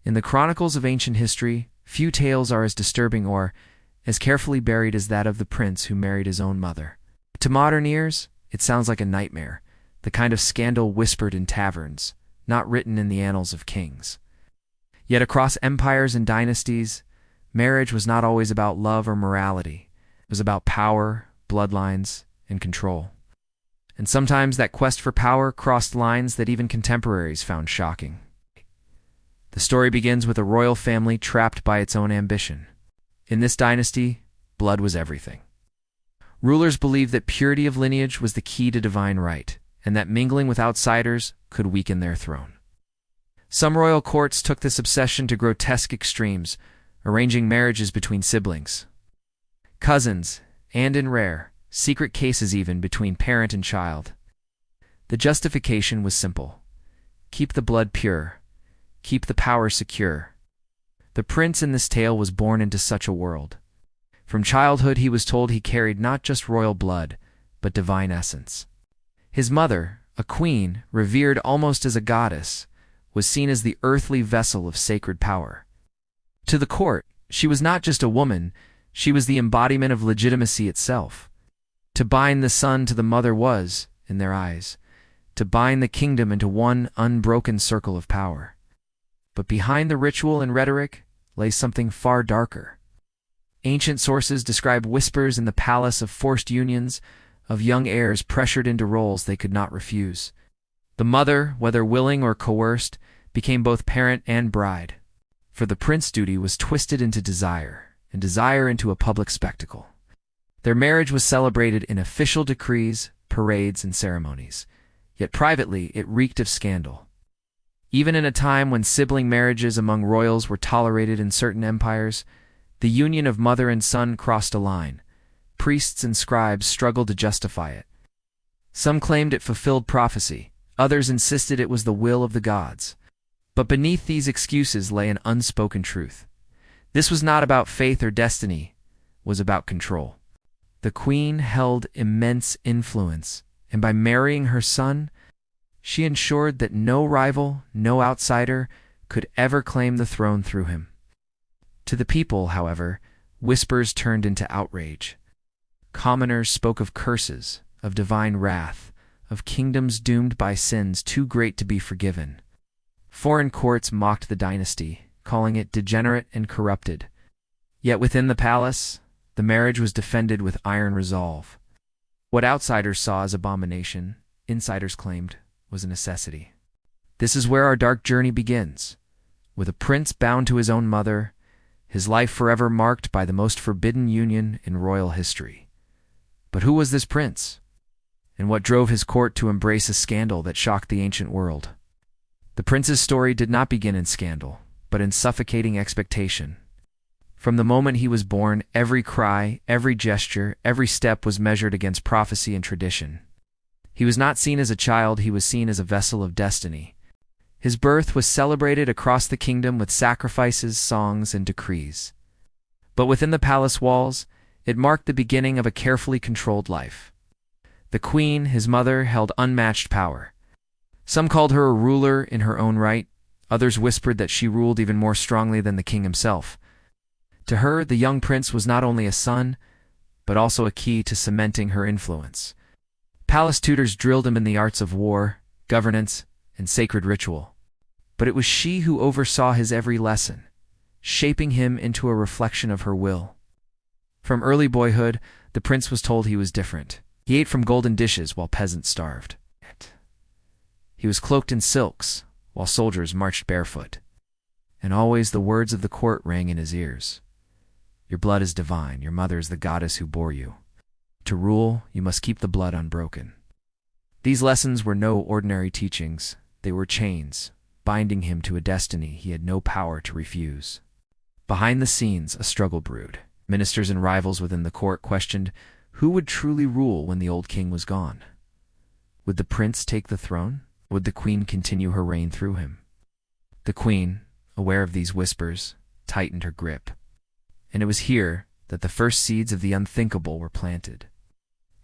In the chronicles of ancient history, few tales are as disturbing or as carefully buried as that of the prince who married his own mother. To modern ears, it sounds like a nightmare, the kind of scandal whispered in taverns, not written in the annals of kings. Yet across empires and dynasties, marriage was not always about love or morality. It was about power, bloodlines, and control. And sometimes that quest for power crossed lines that even contemporaries found shocking. The story begins with a royal family trapped by its own ambition. In this dynasty, blood was everything. Rulers believed that purity of lineage was the key to divine right, and that mingling with outsiders could weaken their throne. Some royal courts took this obsession to grotesque extremes, arranging marriages between siblings, cousins, and in rare, secret cases even between parent and child. The justification was simple: keep the blood pure, keep the power secure. The prince in this tale was born into such a world. From childhood he was told he carried not just royal blood, but divine essence. His mother, a queen, revered almost as a goddess, was seen as the earthly vessel of sacred power. To the court, she was not just a woman, she was the embodiment of legitimacy itself. To bind the son to the mother was, in their eyes, to bind the kingdom into one unbroken circle of power. But behind the ritual and rhetoric lay something far darker. Ancient sources describe whispers in the palace of forced unions, of young heirs pressured into roles they could not refuse. The mother, whether willing or coerced, became both parent and bride. For the prince's duty was twisted into desire, and desire into a public spectacle. Their marriage was celebrated in official decrees, parades, and ceremonies, yet privately it reeked of scandal. Even in a time when sibling marriages among royals were tolerated in certain empires, the union of mother and son crossed a line. Priests and scribes struggled to justify it. Some claimed it fulfilled prophecy, others insisted it was the will of the gods. But beneath these excuses lay an unspoken truth. This was not about faith or destiny, it was about control. The queen held immense influence, and by marrying her son, she ensured that no rival, no outsider, could ever claim the throne through him. To the people, however, whispers turned into outrage. Commoners spoke of curses, of divine wrath, of kingdoms doomed by sins too great to be forgiven. Foreign courts mocked the dynasty, calling it degenerate and corrupted. Yet within the palace, the marriage was defended with iron resolve. What outsiders saw as abomination, insiders claimed, was a necessity. This is where our dark journey begins. With a prince bound to his own mother, his life forever marked by the most forbidden union in royal history. But who was this prince? And what drove his court to embrace a scandal that shocked the ancient world? The prince's story did not begin in scandal, but in suffocating expectation. From the moment he was born, every cry, every gesture, every step was measured against prophecy and tradition. He was not seen as a child, he was seen as a vessel of destiny. His birth was celebrated across the kingdom with sacrifices, songs, and decrees. But within the palace walls, it marked the beginning of a carefully controlled life. The queen, his mother, held unmatched power. Some called her a ruler in her own right, others whispered that she ruled even more strongly than the king himself. To her, the young prince was not only a son, but also a key to cementing her influence. Palace tutors drilled him in the arts of war, governance, and sacred ritual. But it was she who oversaw his every lesson, shaping him into a reflection of her will. From early boyhood, the prince was told he was different. He ate from golden dishes while peasants starved. He was cloaked in silks, while soldiers marched barefoot. And always the words of the court rang in his ears. Your blood is divine, your mother is the goddess who bore you. To rule, you must keep the blood unbroken. These lessons were no ordinary teachings, they were chains, binding him to a destiny he had no power to refuse. Behind the scenes, a struggle brewed. Ministers and rivals within the court questioned who would truly rule when the old king was gone. Would the prince take the throne? Would the queen continue her reign through him? The queen, aware of these whispers, tightened her grip. And it was here that the first seeds of the unthinkable were planted.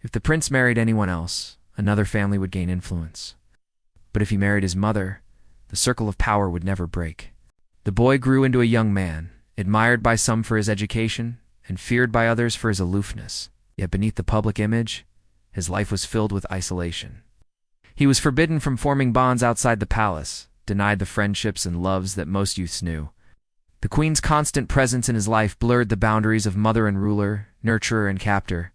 If the prince married anyone else, another family would gain influence. But if he married his mother, the circle of power would never break. The boy grew into a young man, admired by some for his education and feared by others for his aloofness. Yet beneath the public image, his life was filled with isolation. He was forbidden from forming bonds outside the palace, denied the friendships and loves that most youths knew. The queen's constant presence in his life blurred the boundaries of mother and ruler, nurturer and captor.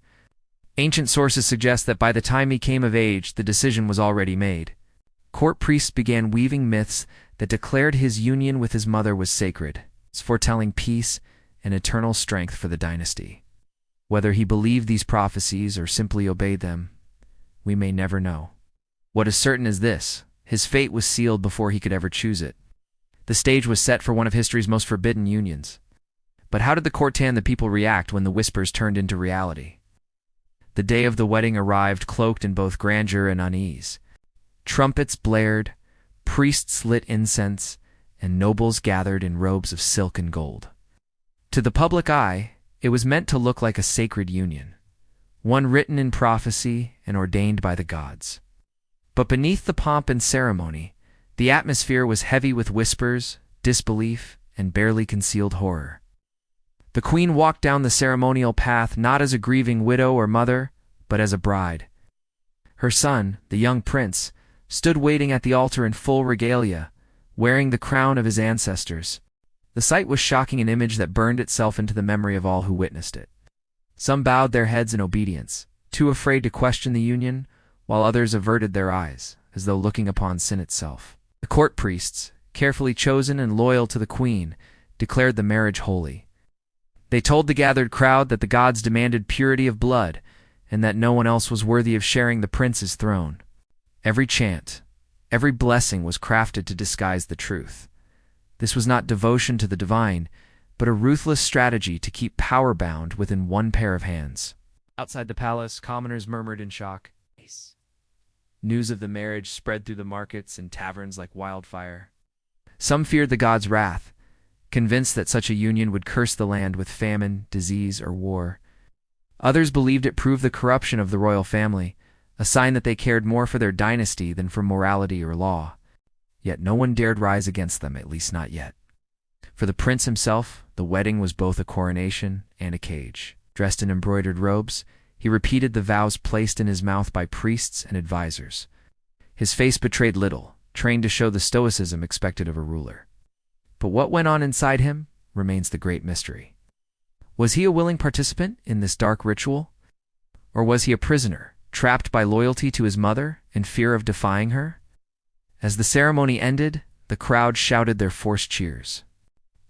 Ancient sources suggest that by the time he came of age, the decision was already made. Court priests began weaving myths that declared his union with his mother was sacred, foretelling peace and eternal strength for the dynasty. Whether he believed these prophecies or simply obeyed them, we may never know. What is certain is this: his fate was sealed before he could ever choose it. The stage was set for one of history's most forbidden unions. But how did the courtier and the people react when the whispers turned into reality? The day of the wedding arrived cloaked in both grandeur and unease. Trumpets blared, priests lit incense, and nobles gathered in robes of silk and gold. To the public eye, it was meant to look like a sacred union, one written in prophecy and ordained by the gods. But beneath the pomp and ceremony, the atmosphere was heavy with whispers, disbelief, and barely concealed horror. The queen walked down the ceremonial path not as a grieving widow or mother, but as a bride. Her son, the young prince, stood waiting at the altar in full regalia, wearing the crown of his ancestors. The sight was shocking, an image that burned itself into the memory of all who witnessed it. Some bowed their heads in obedience, too afraid to question the union, while others averted their eyes, as though looking upon sin itself. The court priests, carefully chosen and loyal to the queen, declared the marriage holy. They told the gathered crowd that the gods demanded purity of blood, and that no one else was worthy of sharing the prince's throne. Every chant, every blessing was crafted to disguise the truth. This was not devotion to the divine, but a ruthless strategy to keep power bound within one pair of hands. Outside the palace, commoners murmured in shock. News of the marriage spread through the markets and taverns like wildfire. Some feared the gods' wrath, convinced that such a union would curse the land with famine, disease, or war. Others believed it proved the corruption of the royal family, a sign that they cared more for their dynasty than for morality or law. Yet no one dared rise against them, at least not yet. For the prince himself, the wedding was both a coronation and a cage. Dressed in embroidered robes, he repeated the vows placed in his mouth by priests and advisors. His face betrayed little, trained to show the stoicism expected of a ruler. But what went on inside him remains the great mystery. Was he a willing participant in this dark ritual? Or was he a prisoner, trapped by loyalty to his mother and fear of defying her? As the ceremony ended, the crowd shouted their forced cheers.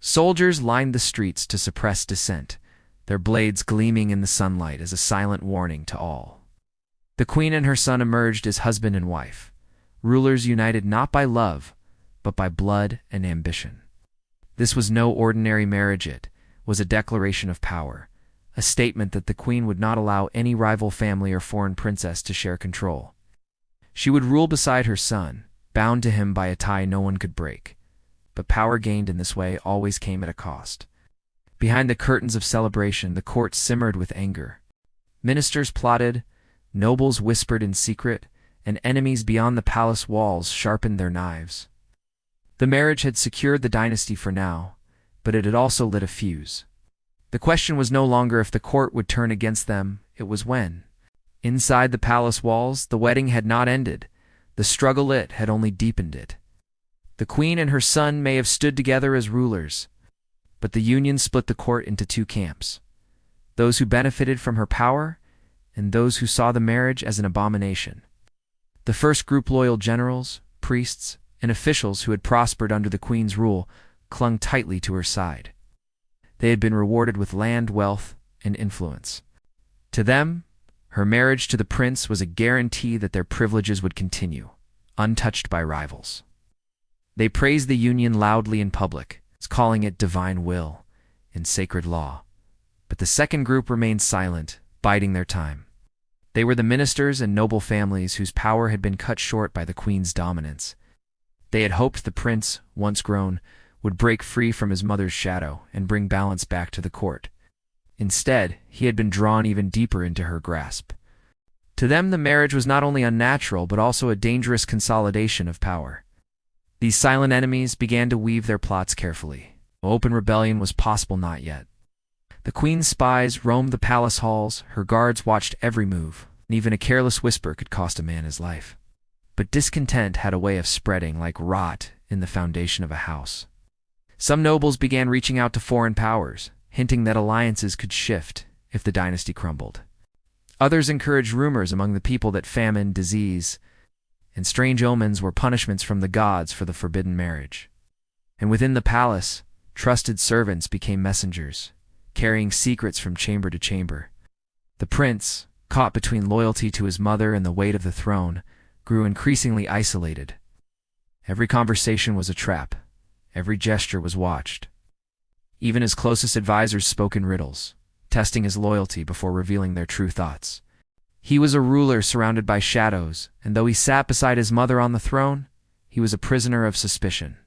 Soldiers lined the streets to suppress dissent, their blades gleaming in the sunlight as a silent warning to all. The queen and her son emerged as husband and wife, rulers united not by love, but by blood and ambition. This was no ordinary marriage, it was a declaration of power, a statement that the queen would not allow any rival family or foreign princess to share control. She would rule beside her son, bound to him by a tie no one could break. But power gained in this way always came at a cost. Behind the curtains of celebration, the court simmered with anger. Ministers plotted, nobles whispered in secret, and enemies beyond the palace walls sharpened their knives. The marriage had secured the dynasty for now, but it had also lit a fuse. The question was no longer if the court would turn against them, it was when. Inside the palace walls, the wedding had not ended. The struggle had only deepened it. The queen and her son may have stood together as rulers, but the union split the court into two camps: those who benefited from her power and those who saw the marriage as an abomination. The first group, loyal generals, priests, and officials who had prospered under the queen's rule, clung tightly to her side. They had been rewarded with land, wealth, and influence. To them, her marriage to the prince was a guarantee that their privileges would continue, untouched by rivals. They praised the union loudly in public, calling it divine will and sacred law. But the second group remained silent, biding their time. They were the ministers and noble families whose power had been cut short by the queen's dominance. They had hoped the prince, once grown, would break free from his mother's shadow and bring balance back to the court. Instead, he had been drawn even deeper into her grasp. To them, the marriage was not only unnatural but also a dangerous consolidation of power. These silent enemies began to weave their plots carefully. Open rebellion was possible not yet. The queen's spies roamed the palace halls, her guards watched every move, and even a careless whisper could cost a man his life. But discontent had a way of spreading like rot in the foundation of a house. Some nobles began reaching out to foreign powers, hinting that alliances could shift if the dynasty crumbled. Others encouraged rumors among the people that famine, disease, and strange omens were punishments from the gods for the forbidden marriage. And within the palace, trusted servants became messengers, carrying secrets from chamber to chamber. The prince, caught between loyalty to his mother and the weight of the throne, grew increasingly isolated. Every conversation was a trap. Every gesture was watched. Even his closest advisors spoke in riddles, testing his loyalty before revealing their true thoughts. He was a ruler surrounded by shadows, and though he sat beside his mother on the throne, he was a prisoner of suspicion.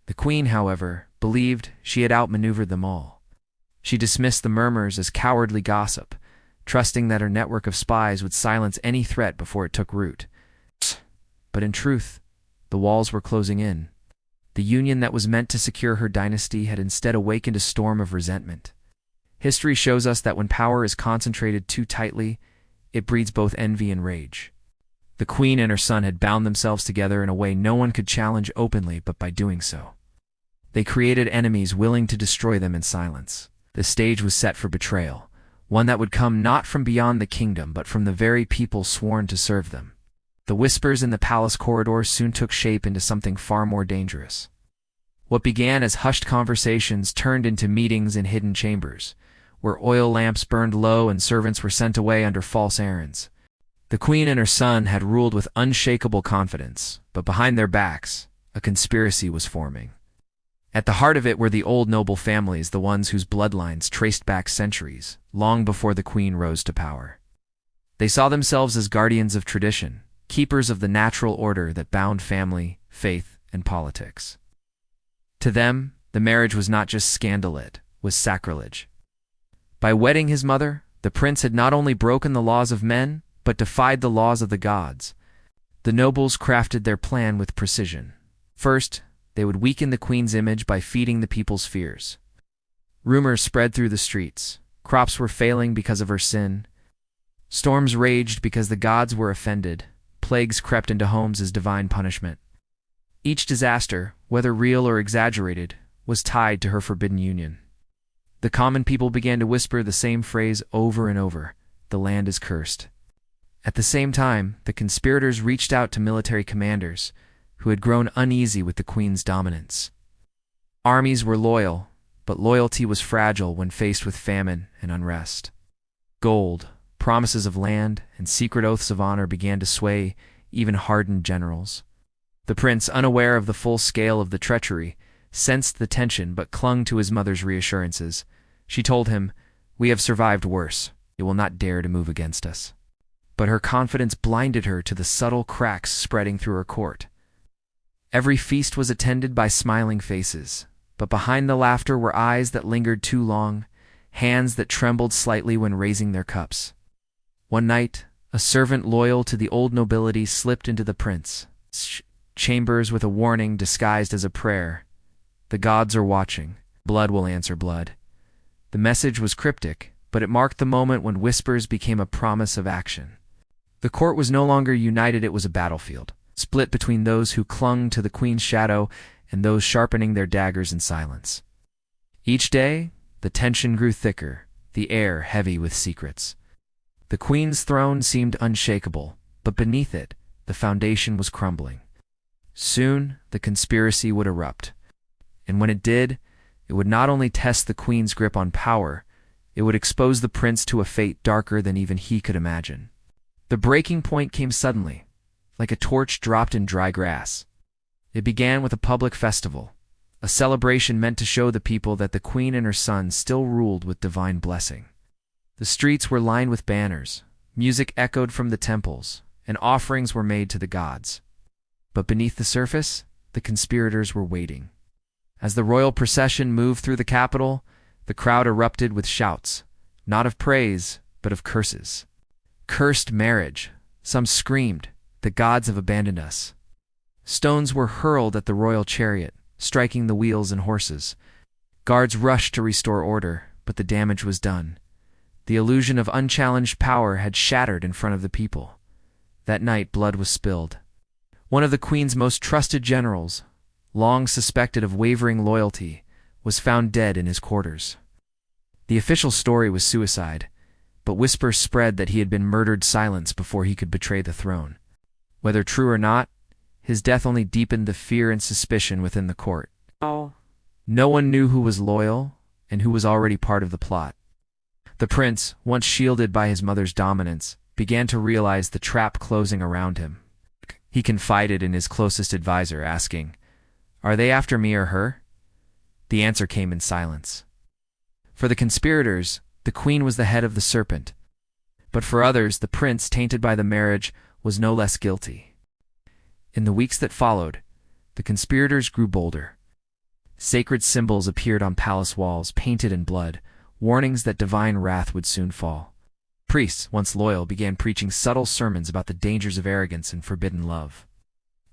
The queen, however, believed she had outmaneuvered them all. She dismissed the murmurs as cowardly gossip, trusting that her network of spies would silence any threat before it took root. But in truth, the walls were closing in. The union that was meant to secure her dynasty had instead awakened a storm of resentment. History shows us that when power is concentrated too tightly, it breeds both envy and rage. The queen and her son had bound themselves together in a way no one could challenge openly, but by doing so, they created enemies willing to destroy them in silence. The stage was set for betrayal, one that would come not from beyond the kingdom, but from the very people sworn to serve them. The whispers in the palace corridors soon took shape into something far more dangerous. What began as hushed conversations turned into meetings in hidden chambers, where oil lamps burned low and servants were sent away under false errands. The queen and her son had ruled with unshakable confidence, but behind their backs, a conspiracy was forming. At the heart of it were the old noble families, the ones whose bloodlines traced back centuries, long before the queen rose to power. They saw themselves as guardians of tradition, keepers of the natural order that bound family, faith, and politics. To them, the marriage was not just scandal, it was sacrilege. By wedding his mother, the prince had not only broken the laws of men, but defied the laws of the gods. The nobles crafted their plan with precision. First, they would weaken the queen's image by feeding the people's fears. Rumors spread through the streets. Crops were failing because of her sin. Storms raged because the gods were offended. Plagues crept into homes as divine punishment. Each disaster, whether real or exaggerated, was tied to her forbidden union. The common people began to whisper the same phrase over and over: the land is cursed. At the same time, the conspirators reached out to military commanders, who had grown uneasy with the queen's dominance. Armies were loyal, but loyalty was fragile when faced with famine and unrest. Gold, promises of land, and secret oaths of honor began to sway even hardened generals. The prince, unaware of the full scale of the treachery, sensed the tension but clung to his mother's reassurances. She told him, "We have survived worse. It will not dare to move against us." But her confidence blinded her to the subtle cracks spreading through her court. Every feast was attended by smiling faces, but behind the laughter were eyes that lingered too long, hands that trembled slightly when raising their cups. One night, a servant loyal to the old nobility slipped into the prince's chambers with a warning disguised as a prayer. "The gods are watching. Blood will answer blood." The message was cryptic, but it marked the moment when whispers became a promise of action. The court was no longer united, it was a battlefield, split between those who clung to the queen's shadow and those sharpening their daggers in silence. Each day, the tension grew thicker, the air heavy with secrets. The queen's throne seemed unshakable, but beneath it, the foundation was crumbling. Soon, the conspiracy would erupt. And when it did, it would not only test the queen's grip on power, it would expose the prince to a fate darker than even he could imagine. The breaking point came suddenly, like a torch dropped in dry grass. It began with a public festival, a celebration meant to show the people that the queen and her son still ruled with divine blessing. The streets were lined with banners, music echoed from the temples, and offerings were made to the gods. But beneath the surface, the conspirators were waiting. As the royal procession moved through the capital, the crowd erupted with shouts, not of praise, but of curses. "Cursed marriage," some screamed, "the gods have abandoned us." Stones were hurled at the royal chariot, striking the wheels and horses. Guards rushed to restore order, but the damage was done. The illusion of unchallenged power had shattered in front of the people. That night, blood was spilled. One of the Queen's most trusted generals, long suspected of wavering loyalty, was found dead in his quarters. The official story was suicide, but whispers spread that he had been murdered silence before he could betray the throne. Whether true or not, his death only deepened the fear and suspicion within the court. No one knew who was loyal and who was already part of the plot. The prince, once shielded by his mother's dominance, began to realize the trap closing around him. He confided in his closest advisor, asking, "Are they after me or her?" The answer came in silence. For the conspirators, the queen was the head of the serpent. But for others, the prince, tainted by the marriage, was no less guilty. In the weeks that followed, the conspirators grew bolder. Sacred symbols appeared on palace walls, painted in blood, warnings that divine wrath would soon fall. Priests, once loyal, began preaching subtle sermons about the dangers of arrogance and forbidden love.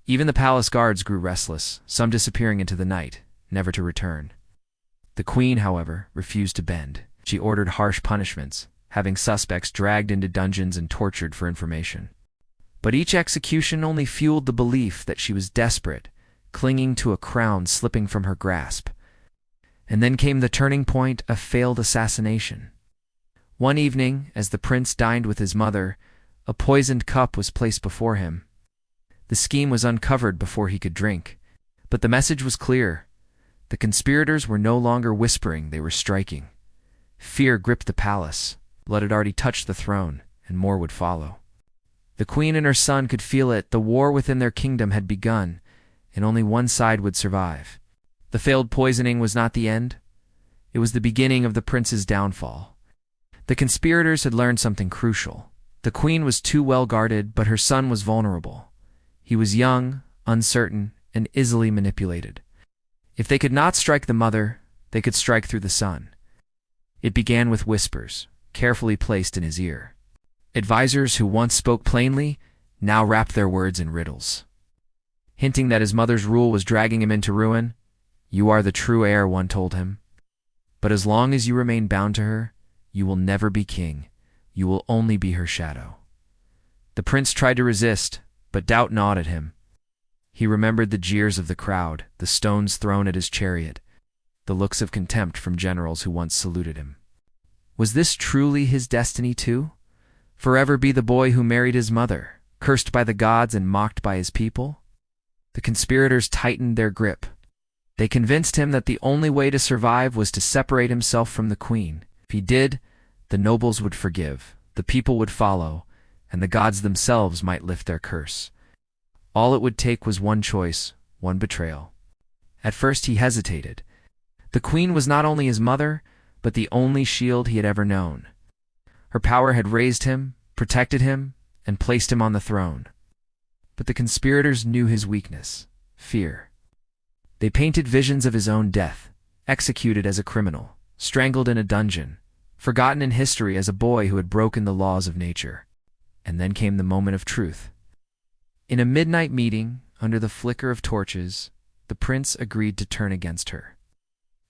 Even the palace guards grew restless, some disappearing into the night, never to return. The queen, however, refused to bend. She ordered harsh punishments, having suspects dragged into dungeons and tortured for information. But each execution only fueled the belief that she was desperate, clinging to a crown slipping from her grasp. And then came the turning point, a failed assassination. One evening, as the prince dined with his mother, a poisoned cup was placed before him. The scheme was uncovered before he could drink, but the message was clear. The conspirators were no longer whispering, they were striking. Fear gripped the palace. Blood had already touched the throne, and more would follow. The queen and her son could feel it. The war within their kingdom had begun, and only one side would survive. The failed poisoning was not the end. It was the beginning of the prince's downfall. The conspirators had learned something crucial. The queen was too well guarded, but her son was vulnerable. He was young, uncertain, and easily manipulated. If they could not strike the mother, they could strike through the son. It began with whispers, carefully placed in his ear. Advisors who once spoke plainly now wrapped their words in riddles. Hinting that his mother's rule was dragging him into ruin, "You are the true heir," one told him. "But as long as you remain bound to her, you will never be king. You will only be her shadow." The prince tried to resist, but doubt gnawed at him. He remembered the jeers of the crowd, the stones thrown at his chariot, the looks of contempt from generals who once saluted him. Was this truly his destiny too? Forever be the boy who married his mother, cursed by the gods and mocked by his people? The conspirators tightened their grip. They convinced him that the only way to survive was to separate himself from the queen. If he did, the nobles would forgive, the people would follow, and the gods themselves might lift their curse. All it would take was one choice, one betrayal. At first he hesitated. The queen was not only his mother, but the only shield he had ever known. Her power had raised him, protected him, and placed him on the throne. But the conspirators knew his weakness, fear. They painted visions of his own death, executed as a criminal, strangled in a dungeon, forgotten in history as a boy who had broken the laws of nature. And then came the moment of truth. In a midnight meeting, under the flicker of torches, the prince agreed to turn against her.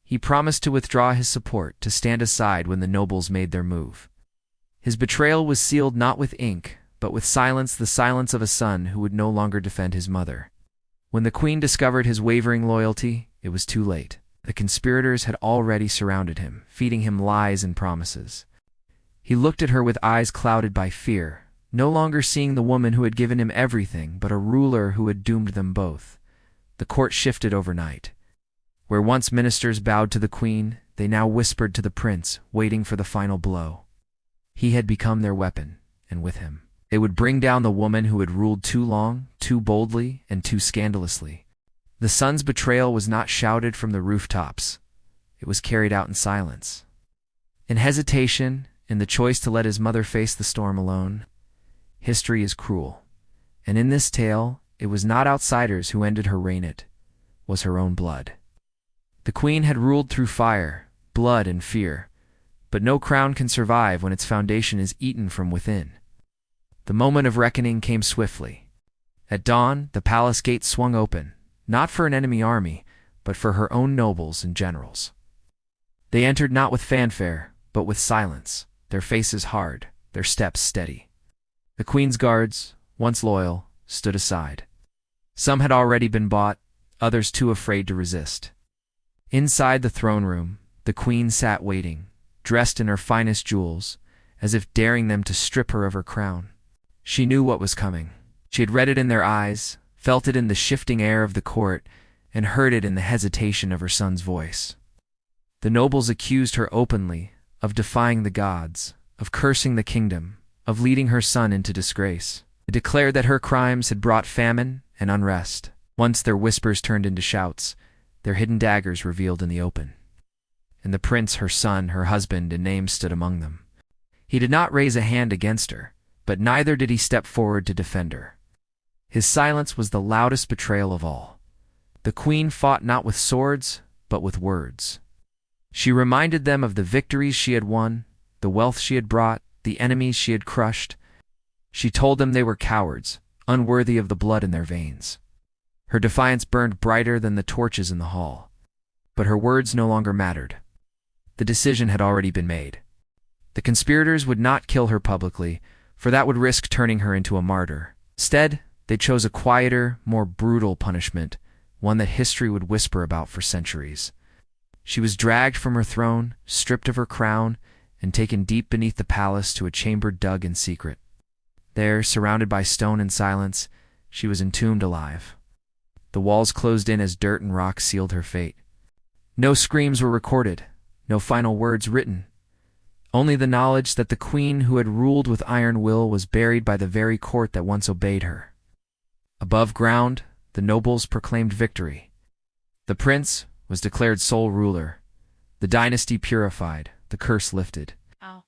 He promised to withdraw his support, to stand aside when the nobles made their move. His betrayal was sealed not with ink, but with silence, the silence of a son who would no longer defend his mother. When the queen discovered his wavering loyalty, it was too late. The conspirators had already surrounded him, feeding him lies and promises. He looked at her with eyes clouded by fear, no longer seeing the woman who had given him everything, but a ruler who had doomed them both. The court shifted overnight. Where once ministers bowed to the queen, they now whispered to the prince, waiting for the final blow. He had become their weapon, and with him, they would bring down the woman who had ruled too long, too boldly, and too scandalously. The son's betrayal was not shouted from the rooftops. It was carried out in silence. In hesitation, in the choice to let his mother face the storm alone. History is cruel, and in this tale, it was not outsiders who ended her reign, it was her own blood. The queen had ruled through fire, blood, and fear, but no crown can survive when its foundation is eaten from within. The moment of reckoning came swiftly. At dawn, the palace gates swung open, not for an enemy army, but for her own nobles and generals. They entered not with fanfare, but with silence, their faces hard, their steps steady. The queen's guards, once loyal, stood aside. Some had already been bought, others too afraid to resist. Inside the throne room, the queen sat waiting, dressed in her finest jewels, as if daring them to strip her of her crown. She knew what was coming. She had read it in their eyes, felt it in the shifting air of the court, and heard it in the hesitation of her son's voice. The nobles accused her openly of defying the gods, of cursing the kingdom, of leading her son into disgrace. They declared that her crimes had brought famine and unrest. Once their whispers turned into shouts, their hidden daggers revealed in the open. And the prince, her son, her husband, and name stood among them. He did not raise a hand against her, but neither did he step forward to defend her. His silence was the loudest betrayal of all. The queen fought not with swords, but with words. She reminded them of the victories she had won, the wealth she had brought, the enemies she had crushed. She told them they were cowards, unworthy of the blood in their veins. Her defiance burned brighter than the torches in the hall. But her words no longer mattered. The decision had already been made. The conspirators would not kill her publicly, for that would risk turning her into a martyr. Instead, they chose a quieter, more brutal punishment, one that history would whisper about for centuries. She was dragged from her throne, stripped of her crown, and taken deep beneath the palace to a chamber dug in secret. There, surrounded by stone and silence, she was entombed alive. The walls closed in as dirt and rock sealed her fate. No screams were recorded, no final words written. Only the knowledge that the queen who had ruled with iron will was buried by the very court that once obeyed her. Above ground, the nobles proclaimed victory. The prince was declared sole ruler, the dynasty purified, the curse lifted. Oh.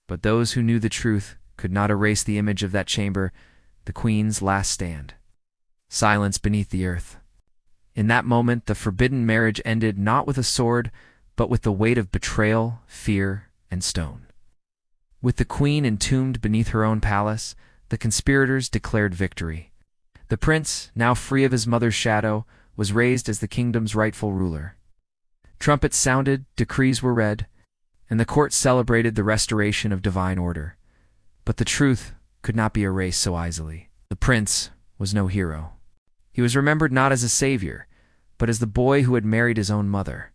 But those who knew the truth could not erase the image of that chamber, the queen's last stand. Silence beneath the earth. In that moment, the forbidden marriage ended not with a sword, but with the weight of betrayal, fear, and stone. With the queen entombed beneath her own palace, the conspirators declared victory. The prince, now free of his mother's shadow, was raised as the kingdom's rightful ruler. Trumpets sounded, decrees were read, and the court celebrated the restoration of divine order. But the truth could not be erased so easily. The prince was no hero. He was remembered not as a savior, but as the boy who had married his own mother.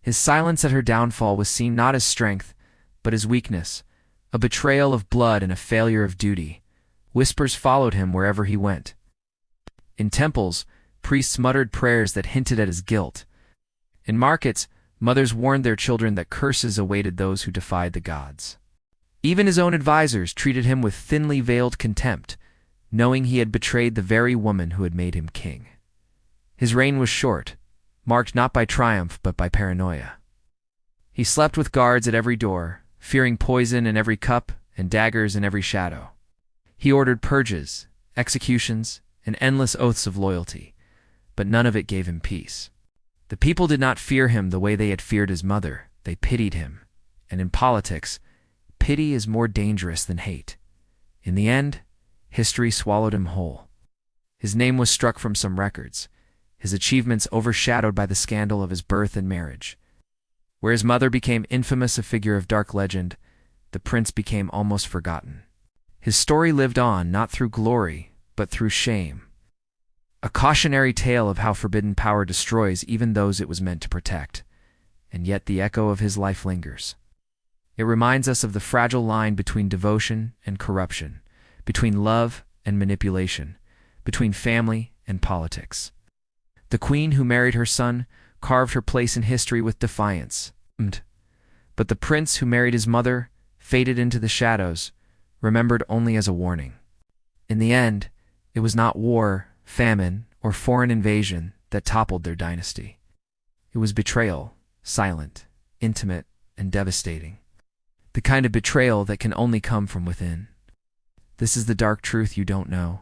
His silence at her downfall was seen not as strength, but as weakness, a betrayal of blood and a failure of duty. Whispers followed him wherever he went. In temples, priests muttered prayers that hinted at his guilt. In markets, mothers warned their children that curses awaited those who defied the gods. Even his own advisors treated him with thinly veiled contempt, knowing he had betrayed the very woman who had made him king. His reign was short, marked not by triumph but by paranoia. He slept with guards at every door, fearing poison in every cup and daggers in every shadow. He ordered purges, executions, and endless oaths of loyalty, but none of it gave him peace. The people did not fear him the way they had feared his mother. They pitied him, and in politics, pity is more dangerous than hate. In the end, history swallowed him whole. His name was struck from some records, his achievements overshadowed by the scandal of his birth and marriage. Where his mother became infamous, a figure of dark legend, the prince became almost forgotten. His story lived on not through glory, but through shame. A cautionary tale of how forbidden power destroys even those it was meant to protect. And yet the echo of his life lingers. It reminds us of the fragile line between devotion and corruption, between love and manipulation, between family and politics. The queen who married her son carved her place in history with defiance. But the prince who married his mother faded into the shadows, remembered only as a warning. In the end, it was not war, famine, or foreign invasion that toppled their dynasty. It was betrayal, silent, intimate, and devastating. The kind of betrayal that can only come from within. This is the dark truth you don't know.